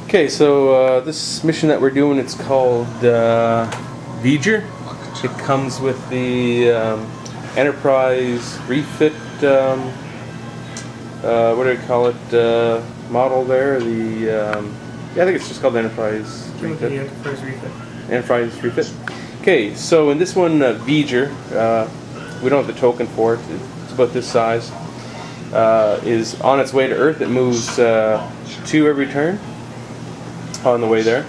Okay, so this mission that we're doing, it's called GER. It comes with the Enterprise refit, what do we call it, model there? Yeah, I think it's just called the Enterprise refit. The Enterprise refit. Enterprise refit. Okay, so in this one, GER, we don't have the token for it. It's about this size. Is on its way to Earth. It moves 2 every turn on the way there.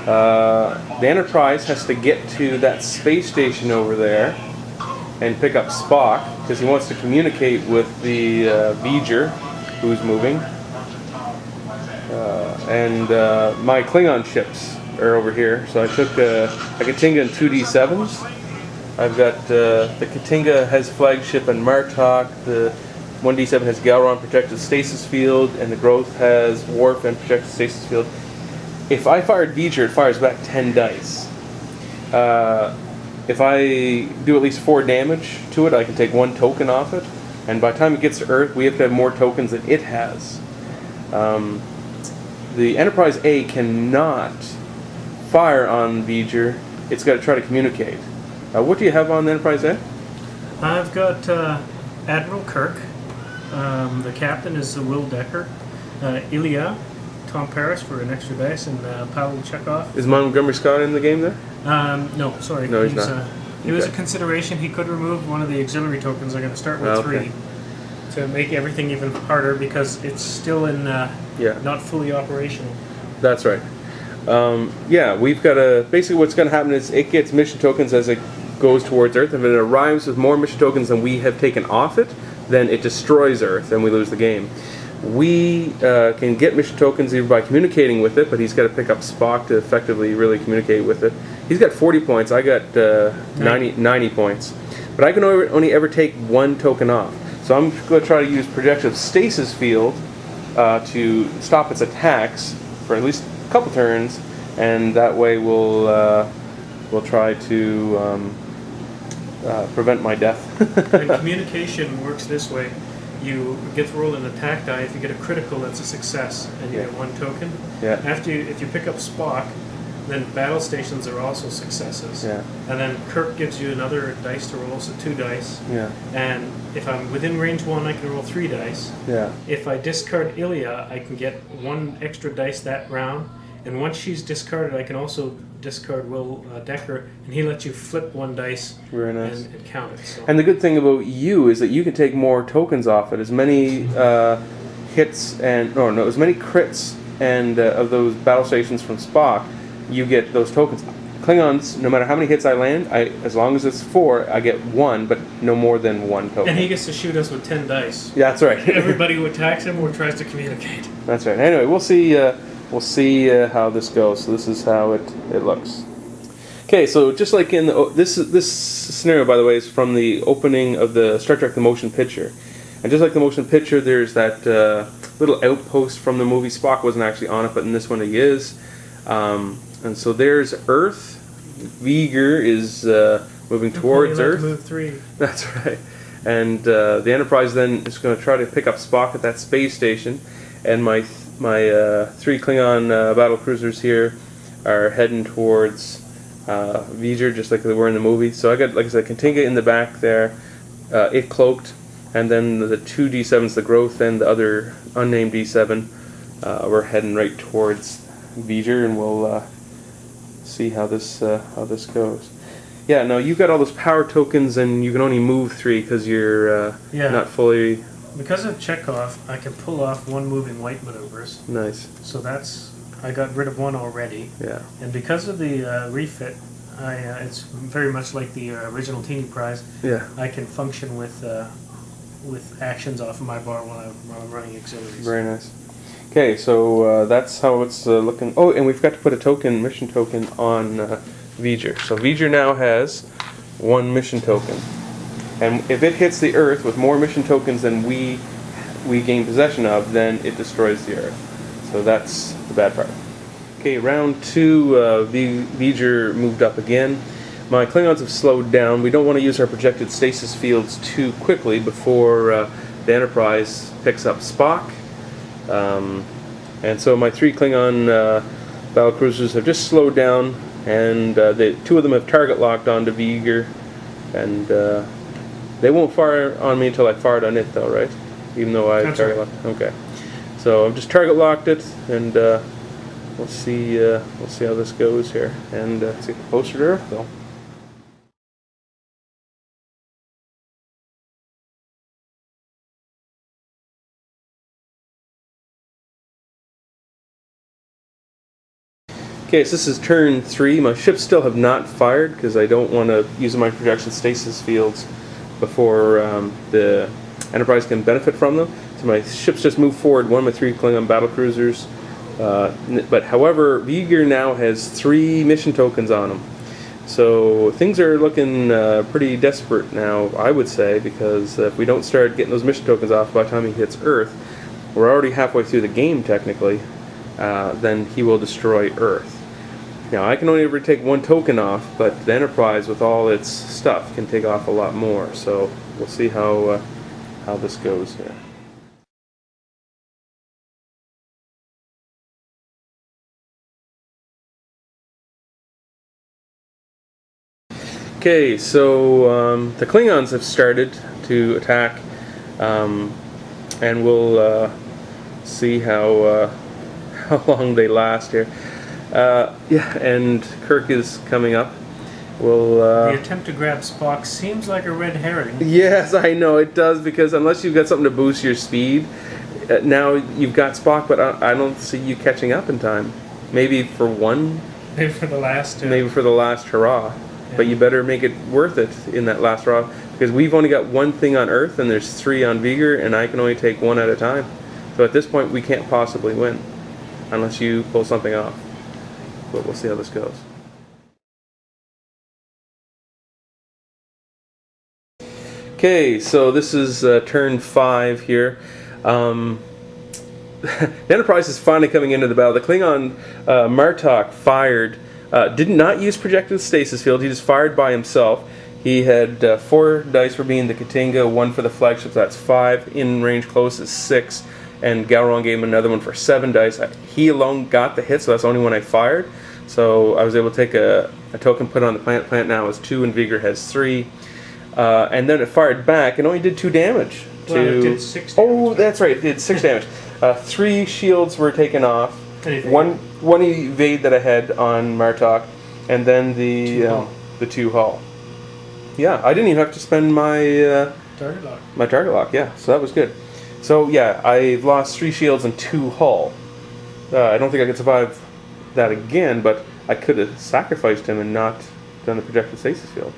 The Enterprise has to get to that space station over there and pick up Spock because he wants to communicate with the GER who's moving. And my Klingon ships are over here. So I took a Katinga and 2 D7s. I've got the Katinga has flagship and Martok. The 1D7 has Galron protected stasis field, and the Growth has Warp and protected stasis field. If I fired GER, it fires back 10 dice. If I do at least 4 damage to it, I can take 1 token off it. And by the time it gets to Earth, we have to have more tokens than it has. The Enterprise A cannot fire on GER. It's got to try to communicate. What do you have on the Enterprise A? I've got Admiral Kirk. The captain is Will Decker. Ilya, Tom Paris for an extra dice, and Pavel Chekhov. Is Montgomery Scott in the game there? No, sorry. No, he's not. He was a consideration. He could remove one of the auxiliary tokens. I'm going to start with 3 to make everything even harder because it's still in not fully operational. That's right. Yeah, we've got to... Basically what's going to happen is it gets mission tokens as it goes towards Earth. If it arrives with more mission tokens than we have taken off it, then it destroys Earth and we lose the game. We can get mission tokens either by communicating with it, but he's got to pick up Spock to effectively really communicate with it. He's got 40 points. I got 90 points. But I can only ever take 1 token off. So I'm going to try to use projective stasis field to stop its attacks for at least a couple turns, and that way we'll try to prevent my death. And communication works this way. You get to roll an attack die. If you get a critical, that's a success, and you get 1 token. Yeah. If you pick up Spock, then battle stations are also successes. Yeah. And then Kirk gives you another dice to roll, so 2 dice. Yeah. And if I'm within range 1, I can roll 3 dice. Yeah. If I discard Ilya, I can get 1 extra dice that round. And once she's discarded, I can also discard Will Decker, and he lets you flip 1 dice. Very nice. And count it. So. And the good thing about you is that you can take more tokens off it. As many hits and as many crits and of those battle stations from Spock, you get those tokens. Klingons, no matter how many hits I land, as long as it's 4, I get 1, but no more than 1 token. And he gets to shoot us with 10 dice. Yeah, that's right. Everybody who attacks him or tries to communicate. That's right. Anyway, we'll see. We'll see how this goes. So this is how it looks. Okay, so just like in this scenario, by the way, is from the opening of the Star Trek: The Motion Picture, and just like the motion picture, there's that little outpost from the movie. Spock wasn't actually on it, but in this one he is. And so there's Earth. GER is moving towards Earth. Move 3. That's right. And the Enterprise then is going to try to pick up Spock at that space station, and my 3 Klingon battle cruisers here are heading towards GER, just like they were in the movie. So I got, like I said, Katinga in the back there, it cloaked, and then the 2 D7s, the Growth and the other unnamed D7, we're heading right towards GER, and we'll see how this goes. Yeah, no, you've got all those power tokens, and you can only move 3 because you're not fully... Because of Chekhov, I can pull off 1 moving white maneuvers. Nice. So I got rid of 1 already. Yeah. And because of the refit, it's very much like the original Teeny Prize. Yeah. I can function with actions off of my bar while I'm running auxiliaries. Very nice. Okay, so that's how it's looking. Oh, and we've got to put a mission token on GER. So GER now has 1 mission token. And if it hits the Earth with more mission tokens than we gain possession of, then it destroys the Earth. So that's the bad part. Okay, round 2, GER moved up again. My Klingons have slowed down. We don't want to use our projected stasis fields too quickly before the Enterprise picks up Spock. And so my 3 Klingon battle cruisers have just slowed down, and 2 of them have target locked onto Viger, and they won't fire on me until I fired on it, though, right? Even though I target locked. Okay. So I've just target locked it, and we'll see how this goes here, and see closer to Earth, though. Okay, so this is turn 3. My ships still have not fired because I don't want to use my projection stasis fields before the Enterprise can benefit from them. So my ships just move forward, one of my 3 Klingon battle cruisers. But however, Viger now has 3 mission tokens on them. So things are looking pretty desperate now, I would say, because if we don't start getting those mission tokens off by the time he hits Earth, we're already halfway through the game technically, then he will destroy Earth. Now, I can only ever take 1 token off, but the Enterprise, with all its stuff, can take off a lot more. So we'll see how this goes here. Okay, so the Klingons have started to attack, and we'll see how long they last here. Yeah, and Kirk is coming up. We'll, the attempt to grab Spock seems like a red herring. Yes, I know it does, because unless you've got something to boost your speed, now you've got Spock, but I don't see you catching up in time. Maybe for one. Maybe for the last. Maybe for the last hurrah. Yeah. But you better make it worth it in that last hurrah, because we've only got 1 thing on Earth, and there's 3 on Viger, and I can only take 1 at a time. So at this point, we can't possibly win, unless you pull something off. But we'll see how this goes. Okay, so this is turn 5 here. The Enterprise is finally coming into the battle. The Klingon Martok fired, did not use projected stasis field. He just fired by himself. He had 4 dice for being the Katinga, 1 for the flagship, that's 5. In range close is 6. And Gowron gave him another one for 7 dice. He alone got the hit, so that's the only one I fired. So I was able to take a token, put on the planet. Planet now has 2, and Viger has 3. And then it fired back and only did 2 damage. Well, it did 6 damage. Oh, that's right, it did 6 damage. 3 shields were taken off. One evade that I had on Martok, and then the 2 hull. Yeah, I didn't even have to spend my target lock. My target lock, yeah. So that was good. So yeah, I lost 3 shields and 2 hull. I don't think I could survive that again, but I could have sacrificed him and not done the projected stasis field.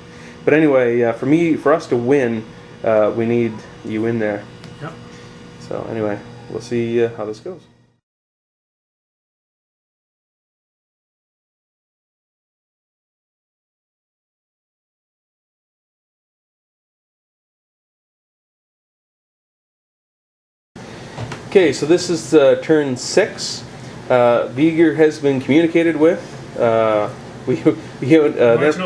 But anyway, for us to win, we need you in there. Yep. So anyway, we'll see how this goes. Okay, so this is turn 6. Viger has been communicated with. Marginal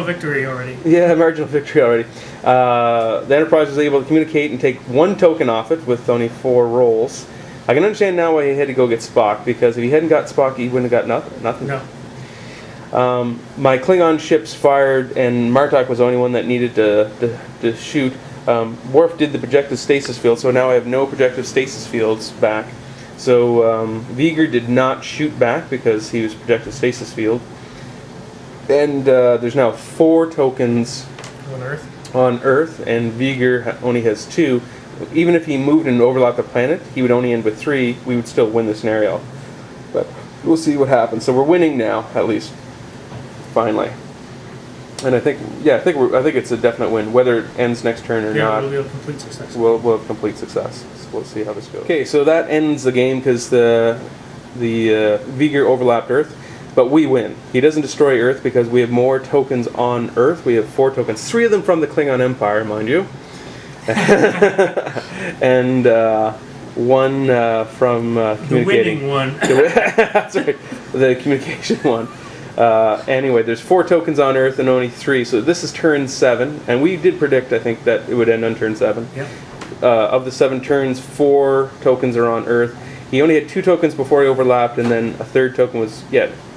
victory already. Yeah, marginal victory already. The Enterprise was able to communicate and take 1 token off it with only 4 rolls. I can understand now why he had to go get Spock, because if he hadn't got Spock, he wouldn't have got nothing. No. My Klingon ships fired, and Martok was the only one that needed to shoot. Worf did the projective stasis field, so now I have no projective stasis fields back. So Viger did not shoot back because he was projective stasis field. And there's now 4 tokens on Earth, and Viger only has 2. Even if he moved and overlapped the planet, he would only end with 3. We would still win the scenario. But we'll see what happens. So we're winning now, at least. Finally. And I think it's a definite win, whether it ends next turn or not. Yeah, we'll be a complete success. We'll have complete success. So we'll see how this goes. Okay, so that ends the game because the Viger overlapped Earth, but we win. He doesn't destroy Earth because we have more tokens on Earth. We have 4 tokens, 3 of them from the Klingon Empire, mind you, and 1 from communicating. The winning one. That's right, the communication one. Anyway, there's 4 tokens on Earth and only 3, so this is turn 7, and we did predict, I think, that it would end on turn 7. Yep. Of the 7 turns, 4 tokens are on Earth, He only had 2 tokens before he overlapped, and then a third token was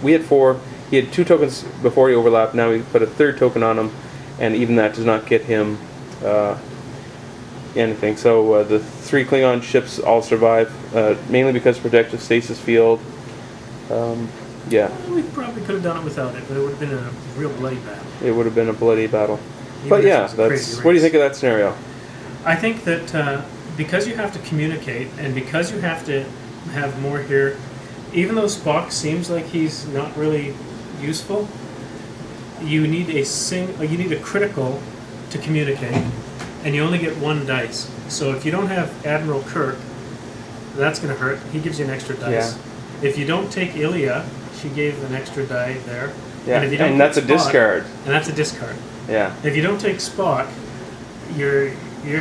we had 4. He had 2 tokens before he overlapped. Now we put a third token on him, and even that does not get him anything. So the 3 Klingon ships all survive, mainly because protective stasis field. Yeah. We probably could have done it without it, but it would have been a real bloody battle. It would have been a bloody battle. Even But if yeah, it was a crazy what do you race. think of that scenario? I think that because you have to communicate and because you have to have more here, even though Spock seems like he's not really useful, you need a critical to communicate, and you only get 1 dice. So if you don't have Admiral Kirk, that's going to hurt. He gives you an extra dice. Yeah. If you don't take Ilia, she gave an extra die there. Yeah, And, if you don't and that's take a Spock- discard. And that's a discard. Yeah. If you don't take Spock, you're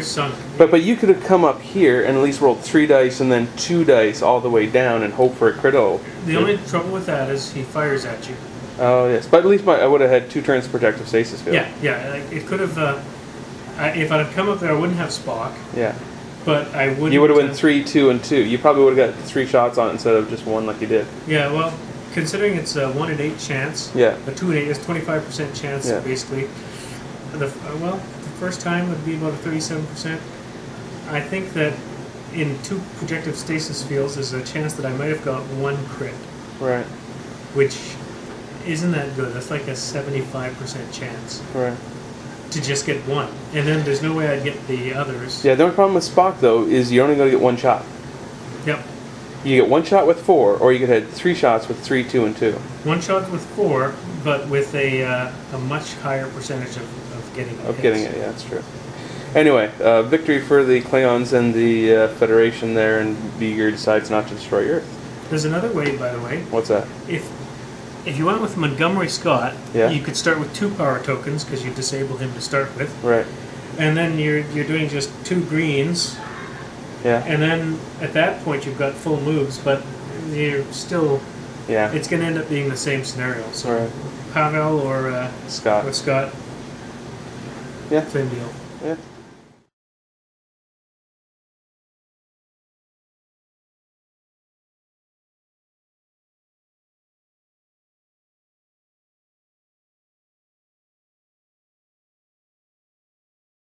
sunk. But you could have come up here and at least rolled 3 dice and then 2 dice all the way down and hope for a critical. The only trouble with that is he fires at you. Oh yes, but at least I would have had 2 turns of protective stasis field. Yeah. It could have. If I'd have come up there, I wouldn't have Spock, Yeah. but I would. You would have went 3, 2, and 2. You probably would have got 3 shots on it instead of just 1 like you did. Yeah, well, considering it's a 1 in 8 chance. Yeah. A 2 in 8 is 25% chance, Yeah. basically. The first time would be about a 37%. I think that in 2 projective stasis fields, there's a chance that I might have got 1 crit, Right. which isn't that good. That's like a 75% chance Right. to just get 1, and then there's no way I'd get the others. Yeah. The only problem with Spock though is you're only going to get 1 shot. Yep. You get 1 shot with 4, or you could have 3 shots with 3, 2, and 2. 1 shot with 4, but with a much higher percentage of getting it. Of getting it, yeah, that's true. Anyway, victory for the Klingons and the Federation there, and GER decides not to destroy Earth. There's another way, by the way. What's that? If you went with Montgomery Scott, Yeah. you could start with 2 power tokens because you disable him to start with, Right. and then you're doing just 2 greens, Yeah. and then at that point you've got full moves, but you're still. Yeah. It's going to end up being the same scenario. So Right. Pavel or Scott. Scott, Yeah. same deal. Yeah.